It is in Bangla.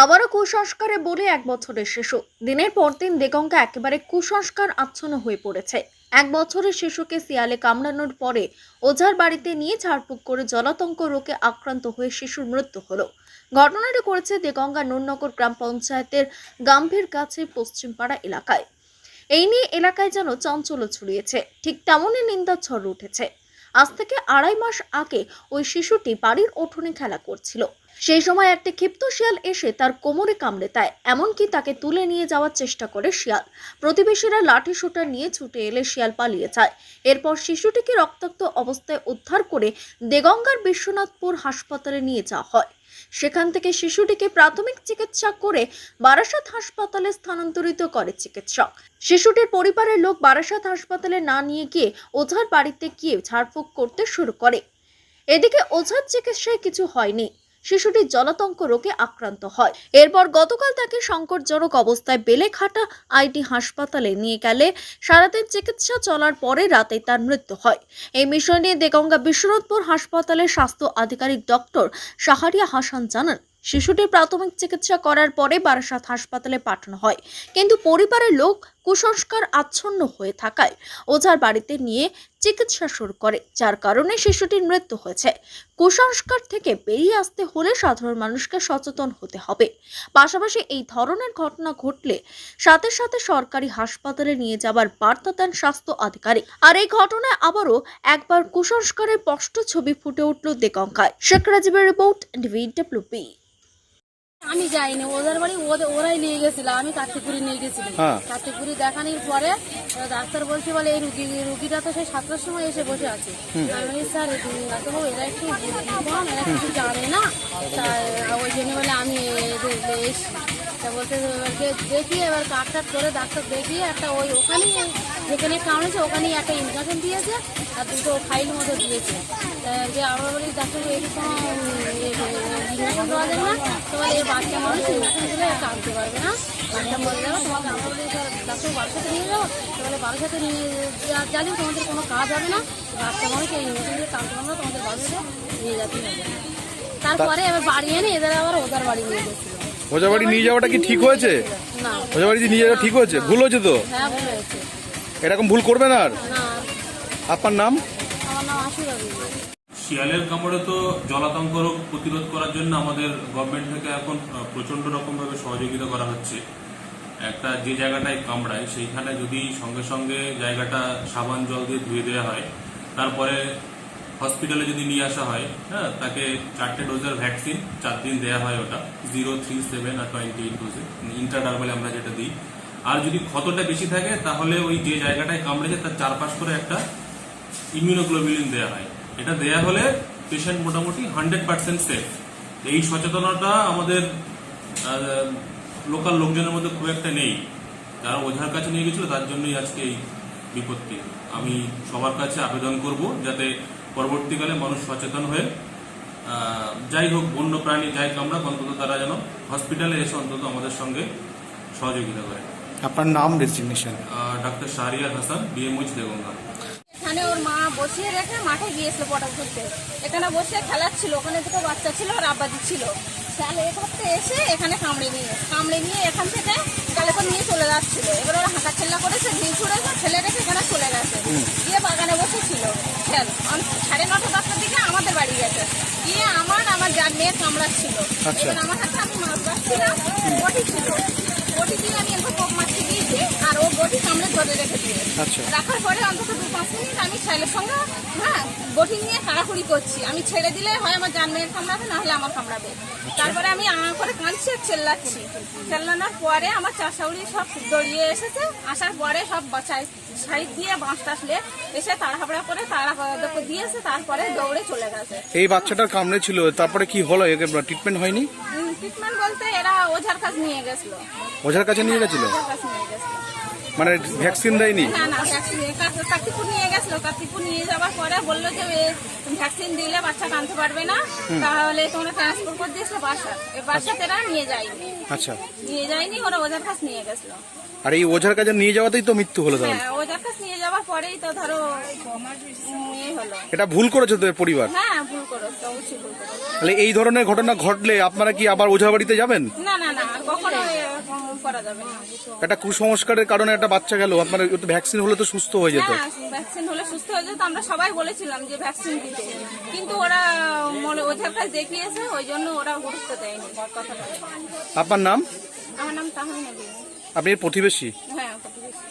আবারও কুসংস্কারে বলে 1 বছরের শিশু। দিনের পর দিন দেগঙ্গা একেবারে কুসংস্কার আচ্ছন্ন হয়ে পড়েছে। 1 বছরের শিশুকে শিয়ালে কামড়ানোর পরে ওঝার বাড়িতে নিয়ে ঝাড়ফুঁক করে জলাতঙ্ক রোগে আক্রান্ত হয়ে শিশুর মৃত্যু হলো। ঘটনাটি করেছে দেগঙ্গা নুরনগর গ্রাম পঞ্চায়েতের গাম্ভীর কাছে পশ্চিমপাড়া এলাকায়। এই নিয়ে এলাকায় যেন চাঞ্চল্য ছড়িয়েছে, ঠিক তেমনই নিন্দার ঝড় উঠেছে। আজ থেকে 2.5 মাস আগে ওই শিশুটি বাড়ির উঠোনে খেলা করছিল। সেই সময় একটি ক্ষিপ্ত শিয়াল এসে তার কোমরে কামড়ে দেয়, এমনকি তাকে তুলে নিয়ে যাওয়ার চেষ্টা করে শিয়াল। প্রতিবেশীরা লাঠি সোঁটা নিয়ে ছুটে এলে শিয়াল পালিয়ে যায়। এরপর শিশুটিকে রক্তাক্ত অবস্থায় উদ্ধার করে দেগঙ্গার বিশ্বনাথপুর হাসপাতালে নিয়ে যাওয়া হয়। সেখান থেকে শিশুটিকে প্রাথমিক চিকিৎসা করে বারাসাত হাসপাতালে স্থানান্তরিত করে চিকিৎসক। শিশুটির পরিবারের লোক বারাসাত হাসপাতালে না নিয়ে গিয়ে ওঝার বাড়িতে গিয়ে ঝাড়ফুঁক করতে শুরু করে। এদিকে ওঝার চিকিৎসায় কিছু হয়নি, শিশুটি জলাতঙ্ক রোগে আক্রান্ত হয়। এরপর গতকাল তাকে সংকটজনক অবস্থায় বেলেঘাটা আইটি হাসপাতালে নিয়ে গেলে সারাদিন চিকিৎসা চলার পরে রাতে তার মৃত্যু হয়। এই বিষয় নিয়ে দেগঙ্গা বিশ্বনাথপুর হাসপাতালের স্বাস্থ্য আধিকারিক ডক্টর শাহরিয়া হাসান জানান, শিশুটির প্রাথমিক চিকিৎসা করার পরে বারাসাত হাসপাতালে পাঠানো হয়, কিন্তু পরিবারের লোক কুসংস্কার আচ্ছন্ন হয়ে থাকায় ওঝার বাড়িতে নিয়ে চিকিৎসা শুরু করে, যার কারণে শিশুটির মৃত্যু হয়েছে। কুসংস্কার থেকে বেরিয়ে আসতে হলে সাধারণ মানুষকে সচেতন হতে হবে। পাশাপাশি এই ধরনের ঘটনা ঘটলে সাথে সাথে সরকারি হাসপাতালে নিয়ে যাবার বার্তা দেন স্বাস্থ্য আধিকারিক। আর এই ঘটনায় আবারও একবার কুসংস্কারের স্পষ্ট ছবি ফুটে উঠল দেগঙ্গায়। শেখ রাজীবের রিপোর্ট, NDVWP। আমি যাইনি, ওদের বাড়ি ওরাই নিয়ে গেছিল, আমি কার্তিকপুরি নিয়ে গেছিলাম। কার্তিকপুরি দেখানোর পরে ডাক্তার বলছে বলে এই রুগীটা তো সেই 7টার সময় এসে বসে আছে। আমি স্যার ডাক্তারবাবু এরা একটু বুদ্ধিমান, এরা কিছু জানে না, ওই জন্য বলে আমি এসছি। তা বলতে দেখি এবার কাটটাট করে ডাক্তার দেখিয়ে একটা ওই ওখানেই যেখানে কামড়েছে ওখানেই একটা ইনজেকশন দিয়েছে আর দুটো ফাইল মতো দিয়েছে। যে আমরা বলি ডাক্তারবাবু এটি কোনো ইনজেকশন দেওয়া যাবে না, তো বলে এই বাচ্চা মানুষ ইনজেকশন দিলে কামতে পারবে না, বাচ্চা মরে যাবে, তোমাকে আমরা বলি ডাক্তার বারাসাতে নিয়ে যাবো, তো বলে বারাসাতে নিয়ে যাবো তোমাদের কোনো কাজ হবে না, বাচ্চা মানুষ এই ইনজেকশন দিয়ে কামতে পারবে না, তোমাদের বাড়িতে নিয়ে যেতে হবে। তারপরে এবার বাড়ি এনে এদের আবার ওদের বাড়ি নিয়ে গেছিল। ওঝা বাড়ি নিয়ে যাওয়াটা কি ঠিক হয়েছে? না, ওঝা বাড়ি নিয়ে যাওয়া ঠিক হয়েছে? ভুল হয়েছে তো? হ্যাঁ ভুল হয়েছে। এরকম ভুল করবেন আর? না, আপনার নাম? আমার নাম আশুরা বিবি। শিয়ালের কামড়ে তো জলাতঙ্ক রোগ প্রতিরোধ করার জন্য আমাদের গভর্নমেন্ট থেকে এখন প্রচন্ড রকম ভাবে সহযোগিতা করা হচ্ছে। একটা যে জায়গাটায় কামড়ায় সেইখানে যদি সঙ্গে সঙ্গে জায়গাটা সাবান জল দিয়ে ধুয়ে দেওয়া হয়, তারপরে হসপিটালে যদি নিয়ে আসা হয়, হ্যাঁ, তাকে 4টে ডোজের ভ্যাকসিন 4 দিন দেওয়া হয়, ওটা 0, 3, 7 আর 28 ডোজে ইন্ট্রাডার্মালে আমরা যেটা দিই। আর যদি ক্ষতটা বেশি থাকে তাহলে ওই যে জায়গাটায় কামড়েছে তার চারপাশ করে একটা ইমিউনোগ্লোবুলিন দেওয়া হয়। এটা দেয়া হলে পেশেন্ট মোটামুটি 100% সেফ। এই সচেতনতা আমাদের লোকাল লোকজনের মধ্যে খুব একটা নেই। যারা ওঝার কাছে নিয়ে গেছিল তার জন্যই আজকে এই বিপত্তি। আমি সবার কাছে আবেদন করব যাতে পরবর্তীকালে মানুষ সচেতন হয়ে যাই হোক বন্য প্রাণী যাই কামড়া অন্তত তারা যেন হসপিটালে এসে অন্তত আমাদের সঙ্গে সহযোগিতা করে। আপনার নাম, রেজিগনেশন? ডাক্তার শাহরিয়ার হাসান, ডিএমএইচ দেগঙ্গা। এখানে ওর মা বসিয়ে রেখে মাঠে গিয়েছিল পটা ধরতে, এখানে বসে খেলাচ্ছিল, ওখানে দুটো বাচ্চা ছিল আর আব্বাজি ছিল। তাহলে এ করতে এসে এখানে কামড়ে নিয়ে এখান থেকে গালে করে নিয়ে চলে যাচ্ছিল। এবার ওরা হাঁটা ছেল্লা করেছে, ঢিল ছুড়েছে, ছেলে রেখে এখানে চলে গেছে, গিয়ে বাগানে বসেছিল। 9:30-10টার দিকে আমাদের বাড়ি গেছে, গিয়ে আমার যার মেয়ে কামড়াচ্ছিল। এবার আমার হাতে আমি মাছ বাঁচছিলাম, বটি ছিল, বটি দিয়ে আমি একটু কোপ মারতে গিয়েছি আর ও বটি কামড়ে ধরে রেখে দিয়ে রাখার পরে অন্তত 2-5 মিনিট আমি ছেলের সঙ্গে বটি নিয়ে কাড়াকুড়ি করছি। আমি ছেড়ে দিলে হয় আমার জান মেয়ের কামড়াবে, না হলে আমার কামড়াবে। তারপরে আমি করে কাঁদছি আর চেল্লাচ্ছি। চেল্লানোর পরে আমার চাষাউড়ি সব দৌড়িয়ে এসেছে, আসার পরে সব সাইড দিয়ে বাঁশ টাসলে এসে তাড়াহাবড়া করে তাড়া দিয়েছে, তারপরে দৌড়ে চলে গেছে। এই বাচ্চাটার কামড়ে ছিল, তারপরে কি হলো? একে ট্রিটমেন্ট হয়নি? ট্রিটমেন্ট বলতে এরা ওঝার কাছে নিয়ে গেছিল। ওঝার কাছে নিয়ে গেছিল? মানে ভ্যাকসিন দেয়নি? না না, ভ্যাকসিন কার্তিকপুর নিয়ে গেছিল। কার্তিকপুর নিয়ে যাওয়ার পরে বললো যে ভ্যাকসিন দিলে বাচ্চা কানতে পারবে না, তাহলে তোমরা ট্রান্সফার করে দিয়েছিল বাসার। বাসাতে এরা নিয়ে যায়নি। আচ্ছা, নিয়ে যায়নি, ওরা ওঝার কাছে নিয়ে গেছিল। আর এই ওঝার কাছে নিয়ে যাওয়াতেই তো মৃত্যু হলো? হ্যাঁ, ওঝার কাছে নিয়ে যাওয়ার পরেই তো ধরো হলো। এটা ভুল করেছে তো পরিবার? হ্যাঁ ভুল করেছে, অবশ্যই ভুল করেছে। তাহলে এই ধরনের ঘটনা ঘটলে আপনারা কি আবার ওঝা বাড়িতে যাবেন? না না না, আর কখনো এরকম করা যাবে না। একটা কুসংস্কারের কারণে একটা বাচ্চা গেল, আপনার ভ্যাকসিন হলে তো সুস্থ হয়ে যেত। হ্যাঁ, ভ্যাকসিন হলে সুস্থ হয়ে যেত, আমরা সবাই বলেছিলাম যে ভ্যাকসিন দিতে, কিন্তু ওরা ওঝার কাছে দেখিয়েছে, ওই জন্য ওরা গুরুত্ব দেয়নি কথাটা। আপনার নাম? আমার নাম তাহমিনা বিবি। আপনি এর প্রতিবেশী? হ্যাঁ, প্রতিবেশী।